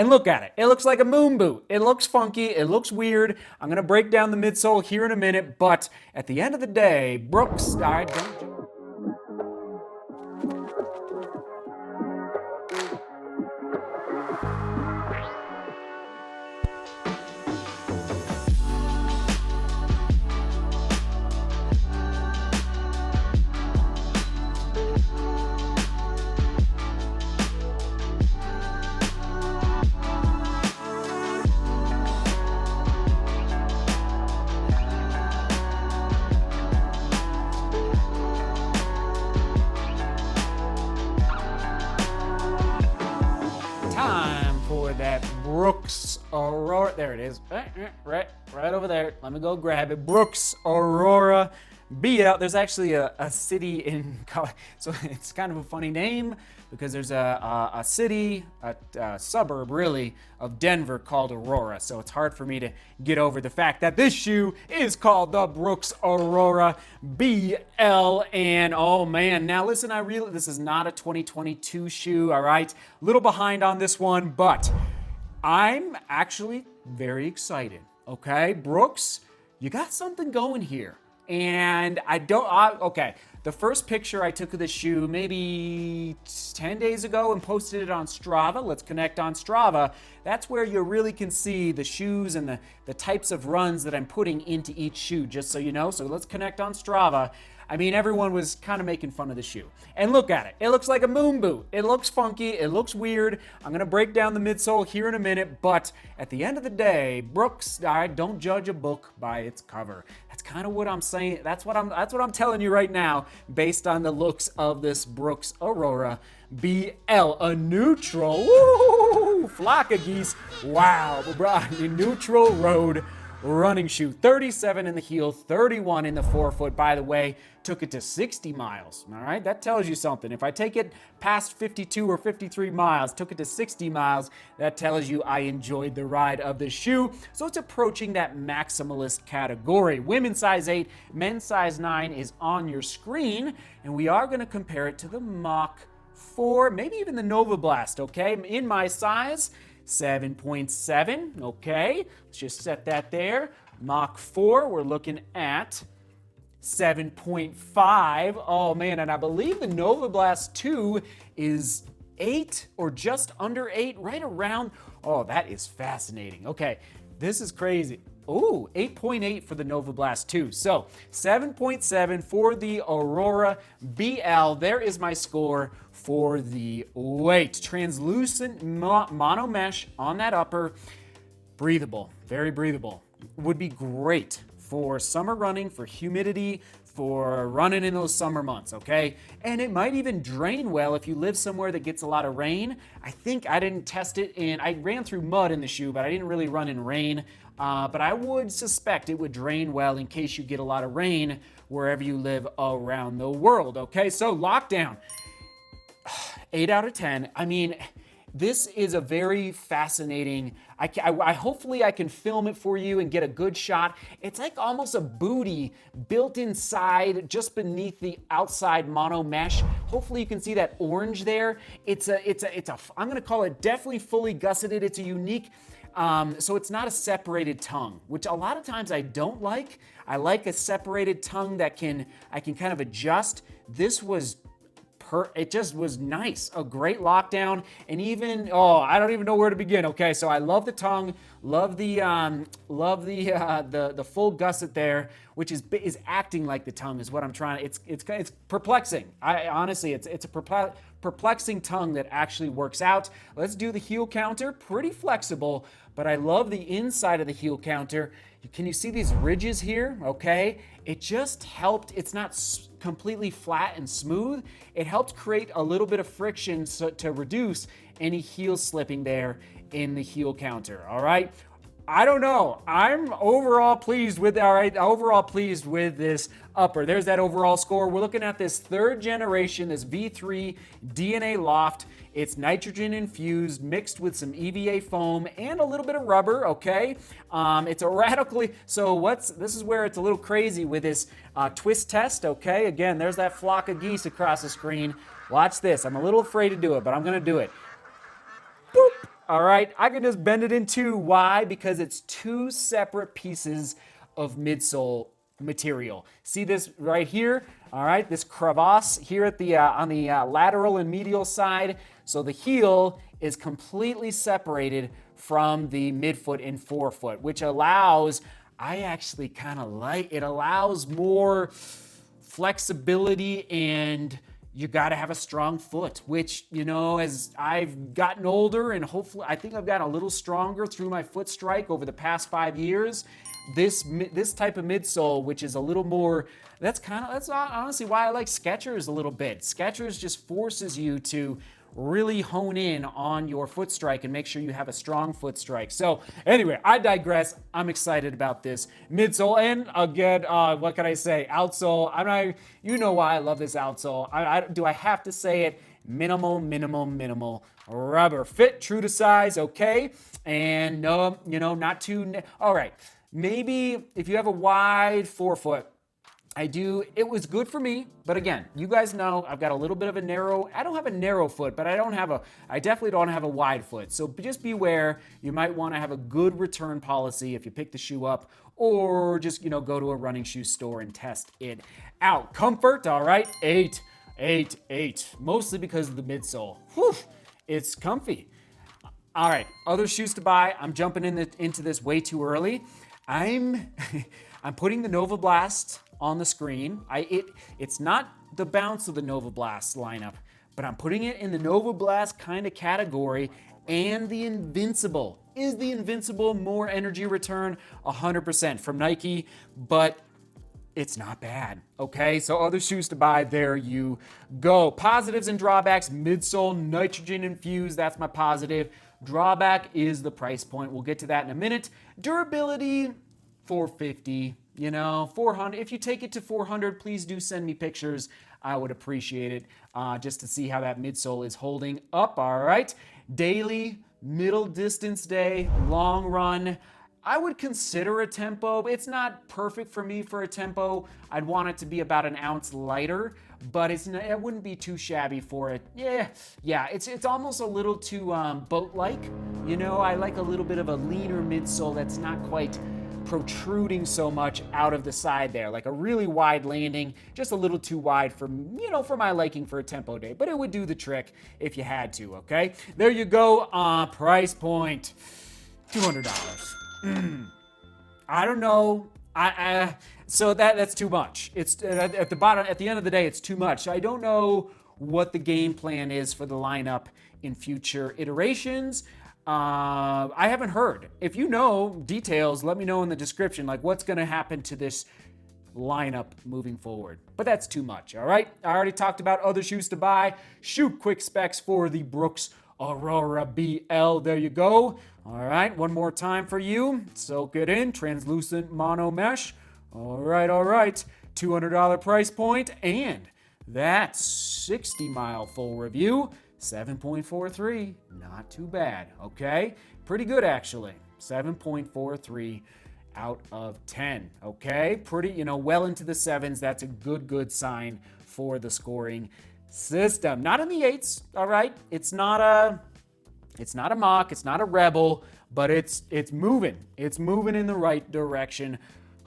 And look at it. It looks like a moon boot. It looks funky. It looks weird. I'm going to break down the midsole here in a minute, but at the end of the day, Brooks, I don't... Time for that Brooks Aurora. There it is. Right over there. Let me go grab it. Brooks Aurora BL. There's actually a city in Colorado. So it's kind of a funny name because there's a city, a suburb really, of Denver called Aurora. So it's hard for me to get over the fact that this shoe is called the Brooks Aurora BL. And oh man, now listen, this is not a 2022 shoe, all right? A little behind on this one, but I'm actually very excited, okay? Brooks, you got something going here. And okay, the first picture I took of the shoe maybe 10 days ago and posted it on Strava. Let's connect on Strava. That's where you really can see the shoes and the types of runs that I'm putting into each shoe, just so you know. So let's connect on Strava. I mean, everyone was kind of making fun of the shoe. And look at it. It looks like a moon boot. It looks funky. It looks weird. I'm going to break down the midsole here in a minute. But at the end of the day, Brooks, don't judge a book by its cover. That's kind of what I'm saying. That's what I'm telling you right now, based on the looks of this Brooks Aurora BL, a neutral, woo, flock of geese. Wow, a neutral road running shoe. 37 in the heel, 31 in the forefoot. By the way, took it to 60 miles. All right, that tells you something. If I take it past 52 or 53 miles, took it to 60 miles, that tells you I enjoyed the ride of the shoe. So it's approaching that maximalist category. Women's size 8, men's size 9 is on your screen, and we are going to compare it to the Mach 4, maybe even the Novablast, okay? In my size, 7.7, okay? Let's just set that there. Mach 4, we're looking at 7.5. Oh man, and I believe the Novablast 2 is 8 or just under 8, right around. Oh, that is fascinating. Okay, this is crazy. Ooh, 8.8 for the Novablast 2. So 7.7 for the Aurora BL. There is my score for the weight. Translucent mono mesh on that upper. Breathable, very breathable. Would be great for summer running, for humidity, for running in those summer months, okay? And it might even drain well if you live somewhere that gets a lot of rain. I think I didn't test it, and I ran through mud in the shoe, but I didn't really run in rain. But I would suspect it would drain well in case you get a lot of rain wherever you live around the world, okay? So lockdown, 8 out of 10. I mean, this is a very fascinating, hopefully I can film it for you and get a good shot. It's like almost a booty built inside, just beneath the outside mono mesh. Hopefully you can see that orange there. I'm gonna call it definitely fully gusseted. It's a unique, so it's not a separated tongue, which a lot of times I don't like. I like a separated tongue that I can kind of adjust. This was it just was nice, a great lockdown, and even, I don't even know where to begin. Okay, so I love the tongue, love the full gusset there, which is acting like the tongue is what I'm trying. It's perplexing. Honestly, it's a perplexing tongue that actually works out. Let's do the heel counter. Pretty flexible, but I love the inside of the heel counter. Can you see these ridges here? Okay, it just helped. It's not completely flat and smooth. It helped create a little bit of friction to reduce any heel slipping there in the heel counter. All right, I don't know. I'm overall pleased with this upper. There's that overall score. We're looking at this third generation, this V3 DNA Loft. It's nitrogen infused, mixed with some EVA foam and a little bit of rubber, okay? It's a radically, this is where it's a little crazy with this twist test, okay? Again, there's that flock of geese across the screen. Watch this. I'm a little afraid to do it, but I'm gonna do it. Boop. all right? I can just bend it in two. Why? Because it's two separate pieces of midsole material. See this right here? All right, this crevasse here at the on the lateral and medial side. So the heel is completely separated from the midfoot and forefoot, which allows, I actually kind of like, it allows more flexibility, and you got to have a strong foot, which, you know, as I've gotten older and hopefully I think I've gotten a little stronger through my foot strike over the past 5 years. This type of midsole, which is a little more, that's honestly why I like Skechers a little bit. Skechers just forces you to really hone in on your foot strike and make sure you have a strong foot strike. So anyway, I digress. I'm excited about this midsole, and again, what can I say? Outsole. You know why I love this outsole. Do I have to say it? Minimal rubber fit, true to size, okay, and no, you know, not too. All right, maybe if you have a wide forefoot. It was good for me, but again, you guys know I've got a little bit of I don't have a narrow foot, but I definitely don't have a wide foot. So just beware, you might want to have a good return policy if you pick the shoe up, or just, you know, go to a running shoe store and test it out. Comfort, all right, 8, mostly because of the midsole. Whew, it's comfy. All right, other shoes to buy. I'm jumping into this way too early. I'm putting the Novablast on the screen. It's not the bounce of the Novablast lineup, but I'm putting it in the Novablast kind of category, and the Invincible. Is the Invincible more energy return? 100% from Nike, but it's not bad, okay? So other shoes to buy, there you go. Positives and drawbacks, midsole, nitrogen infused, that's my positive. Drawback is the price point. We'll get to that in a minute. Durability, $450. You know, $400. If you take it to $400, please do send me pictures. I would appreciate it, just to see how that midsole is holding up. All right. Daily, middle distance day, long run. I would consider a tempo. It's not perfect for me for a tempo. I'd want it to be about an ounce lighter, but it wouldn't be too shabby for it. Yeah. It's almost a little too boat-like. You know, I like a little bit of a leaner midsole that's not quite protruding so much out of the side there, like a really wide landing, just a little too wide for my liking for a tempo day, but it would do the trick if you had to, okay? There you go. Price point, $200. I don't know. So that's too much. It's at the end of the day, it's too much. I don't know what the game plan is for the lineup in future iterations. I haven't heard. If you know details, let me know in the description, like what's going to happen to this lineup moving forward. But that's too much, all right? I already talked about other shoes to buy. Shoot quick specs for the Brooks Aurora BL. There you go. All right, one more time for you. Soak it in. Translucent mono mesh. All right. $200 price point, and that 60-mile full review. 7.43, not too bad, okay? Pretty good, actually. 7.43 out of 10, okay? Pretty, well into the sevens. That's a good sign for the scoring system. Not in the eights, all right? It's not a mock, it's not a rebel, but it's moving. It's moving in the right direction.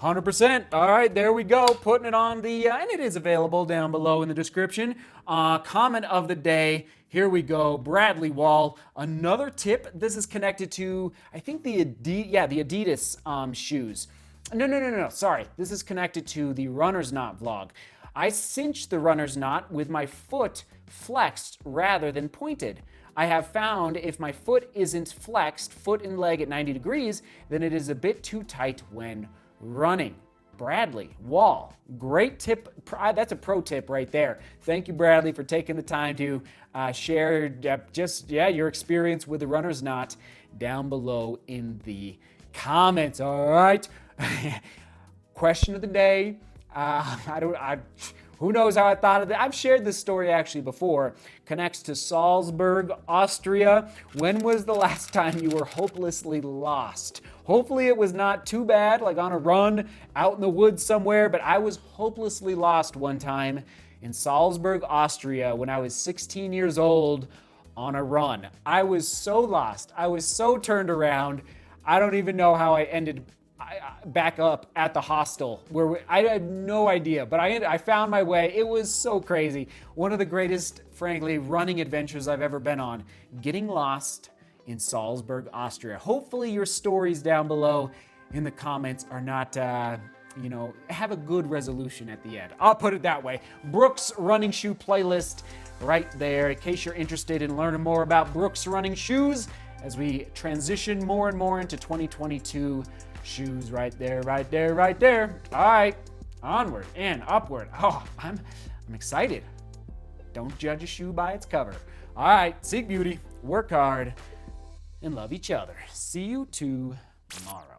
100%. All right, there we go. Putting it on and it is available down below in the description. Comment of the day. Here we go. Bradley Wall. Another tip. This is connected to, I think the Adidas shoes. No. Sorry. This is connected to the runner's knot vlog. I cinched the runner's knot with my foot flexed rather than pointed. I have found if my foot isn't flexed, foot and leg at 90 degrees, then it is a bit too tight when running. Bradley Wall, great tip. That's a pro tip right there. Thank you, Bradley, for taking the time to share your experience with the runner's knot down below in the comments. All right. Question of the day. Who knows how I thought of that? I've shared this story actually before. Connects to Salzburg, Austria. When was the last time you were hopelessly lost? Hopefully it was not too bad, like on a run out in the woods somewhere, but I was hopelessly lost one time in Salzburg, Austria when I was 16 years old on a run. I was so lost. I was so turned around. I don't even know how I ended back up at the hostel I had no idea, but I found my way. It was so crazy. One of the greatest, frankly, running adventures I've ever been on. Getting lost in Salzburg, Austria. Hopefully your stories down below in the comments are not, have a good resolution at the end. I'll put it that way. Brooks running shoe playlist right there in case you're interested in learning more about Brooks running shoes as we transition more and more into 2022 shoes. Right there, right there, right there. All right, onward and upward. Oh, I'm excited. Don't judge a shoe by its cover. All right, seek beauty, work hard, and love each other. See you tomorrow.